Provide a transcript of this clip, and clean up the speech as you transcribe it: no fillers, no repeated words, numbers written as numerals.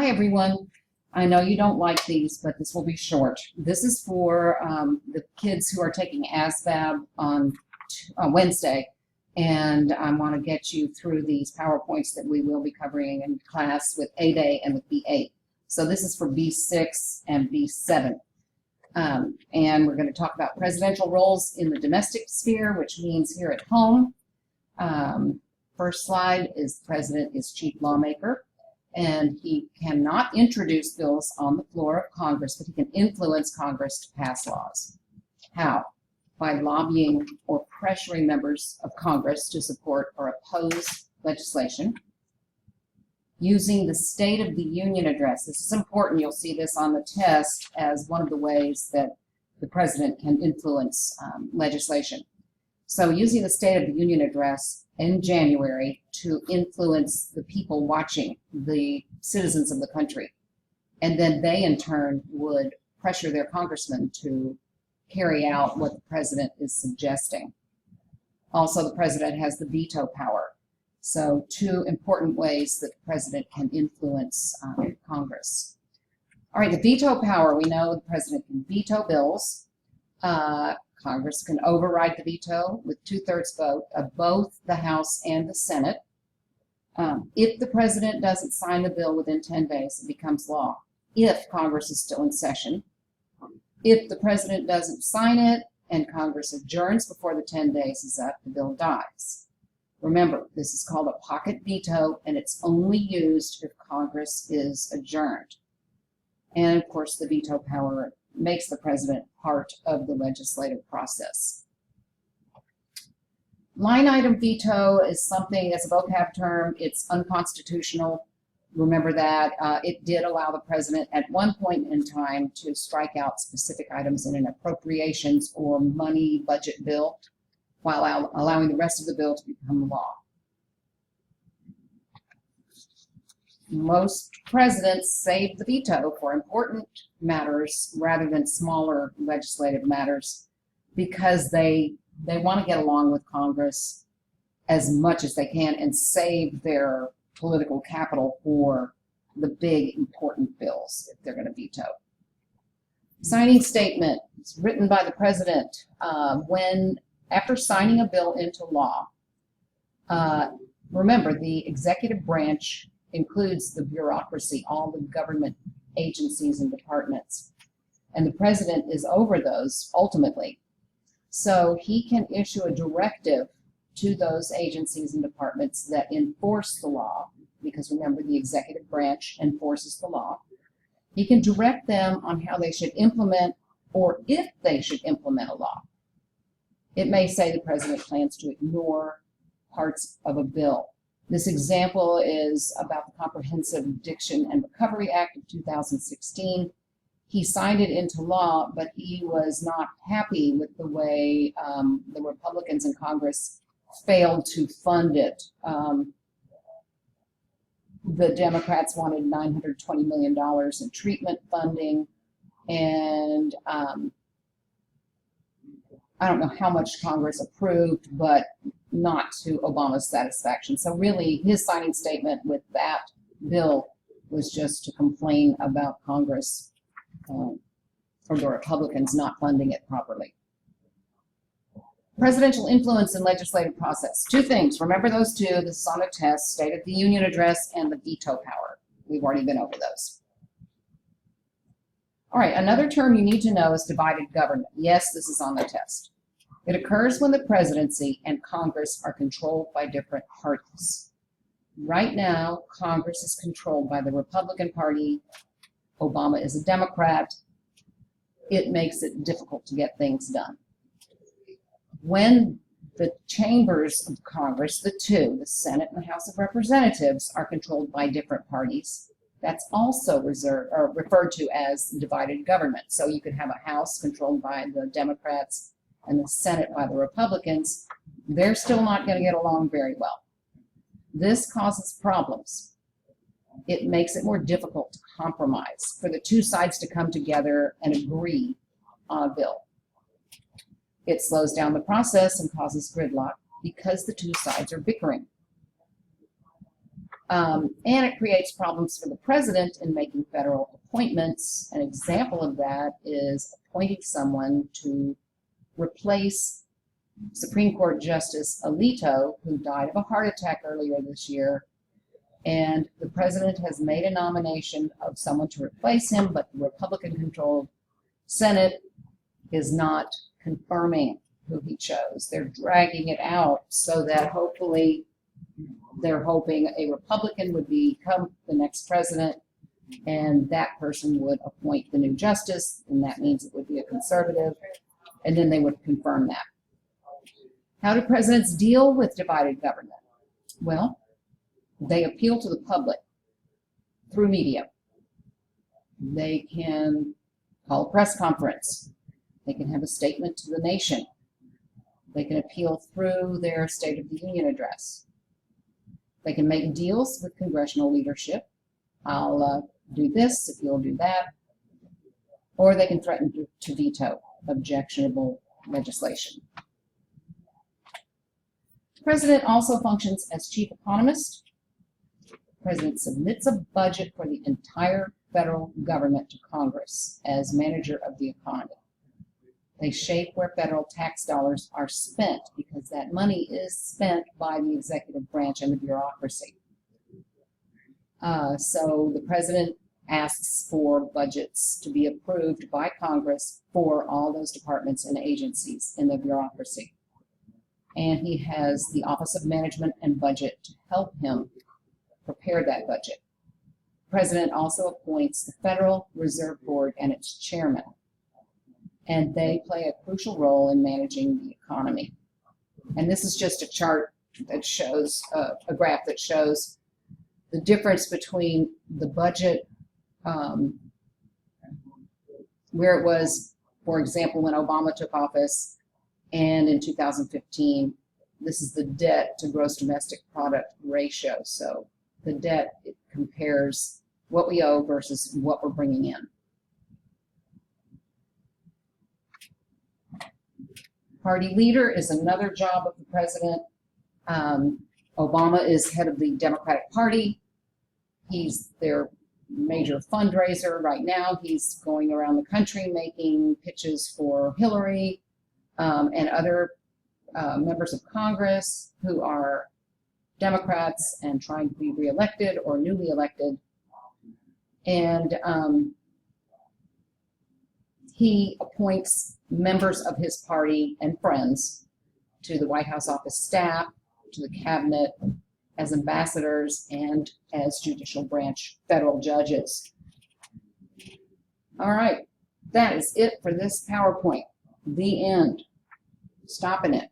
Hi, everyone. I know you don't like these, but this will be short. This is for the kids who are taking ASVAB on Wednesday, and I want to get you through these PowerPoints that we will be covering in class with 8A and with B8. So this is for B6 and B7. And we're going to talk about presidential roles in the domestic sphere, which means here at home. First slide is the president is chief lawmaker, and he cannot introduce bills on the floor of Congress, but he can influence Congress to pass laws. How? By lobbying or pressuring members of Congress to support or oppose legislation, using the State of the Union address. This is important. You'll see this on the test as one of the ways that the president can influence legislation. So using the State of the Union address in January to influence the people watching, the citizens of the country. And then they in turn would pressure their congressman to carry out what the president is suggesting. Also, the president has the veto power. So two important ways that the president can influence Congress. All right, the veto power, we know the president can veto bills. Congress can override the veto with 2/3 vote of both the House and the Senate. If the president doesn't sign the bill within 10 days, it becomes law, if Congress is still in session. If the president doesn't sign it and Congress adjourns before the 10 days is up, the bill dies. Remember, this is called a pocket veto, and it's only used if Congress is adjourned. And of course, the veto power makes the president part of the legislative process. Line item veto is something, as a vocab term, it's unconstitutional. Remember that. It did allow the president at one point in time to strike out specific items in an appropriations or money budget bill while allowing the rest of the bill to become law. Most presidents save the veto for important matters rather than smaller legislative matters because they want to get along with Congress as much as they can and save their political capital for the big important bills if they're going to veto. Signing statement is written by the president after signing a bill into law. Remember, the executive branch includes the bureaucracy, all the government agencies and departments. And the president is over those ultimately. So he can issue a directive to those agencies and departments that enforce the law, because remember, the executive branch enforces the law. He can direct them on how they should implement or if they should implement a law. It may say the president plans to ignore parts of a bill. This example is about the Comprehensive Addiction and Recovery Act of 2016. He signed it into law, but he was not happy with the way the Republicans in Congress failed to fund it. The Democrats wanted $920 million in treatment funding, and I don't know how much Congress approved, but not to Obama's satisfaction. So really, his signing statement with that bill was just to complain about Congress or the Republicans not funding it properly. Presidential influence in legislative process. Two things. Remember those two. This is on a test: State of the Union address and the veto power. We've already been over those. All right, another term you need to know is divided government. Yes, this is on the test. It occurs when the presidency and Congress are controlled by different parties. Right now, Congress is controlled by the Republican Party. Obama is a Democrat. It makes it difficult to get things done. When the chambers of Congress, the two, the Senate and the House of Representatives, are controlled by different parties, that's also referred to as divided government. So you could have a House controlled by the Democrats and the Senate by the Republicans. They're still not going to get along very well. This causes problems. It makes it more difficult to compromise for the two sides to come together and agree on a bill. It slows down the process and causes gridlock because the two sides are bickering. And it creates problems for the president in making federal appointments. An example of that is appointing someone to replace Supreme Court Justice Alito, who died of a heart attack earlier this year. And the president has made a nomination of someone to replace him, but the Republican-controlled Senate is not confirming who he chose. They're dragging it out so that hopefully they're hoping a Republican would become the next president, and that person would appoint the new justice, and that means it would be a conservative, and then they would confirm that. How do presidents deal with divided government? Well, they appeal to the public through media. They can call a press conference. They can have a statement to the nation. They can appeal through their State of the Union address. They can make deals with congressional leadership. I'll do this if you'll do that. Or they can threaten to veto objectionable legislation. The president also functions as chief economist. The president submits a budget for the entire federal government to Congress as manager of the economy. They shape where federal tax dollars are spent because that money is spent by the executive branch and the bureaucracy. So the president asks for budgets to be approved by Congress for all those departments and agencies in the bureaucracy. And he has the Office of Management and Budget to help him prepare that budget. The president also appoints the Federal Reserve Board and its chairman, and they play a crucial role in managing the economy. And this is just a chart that shows, a graph that shows the difference between the budget, where it was, for example, when Obama took office, and in 2015. This is the debt to gross domestic product ratio. So the debt, it compares what we owe versus what we're bringing in. Party leader is another job of the president. Obama is head of the Democratic Party. He's their major fundraiser right now. He's going around the country making pitches for Hillary and other members of Congress who are Democrats and trying to be reelected or newly elected. And he appoints members of his party and friends to the White House office staff, to the cabinet, as ambassadors, and as judicial branch federal judges. All right, that is it for this PowerPoint. The end. Stopping it.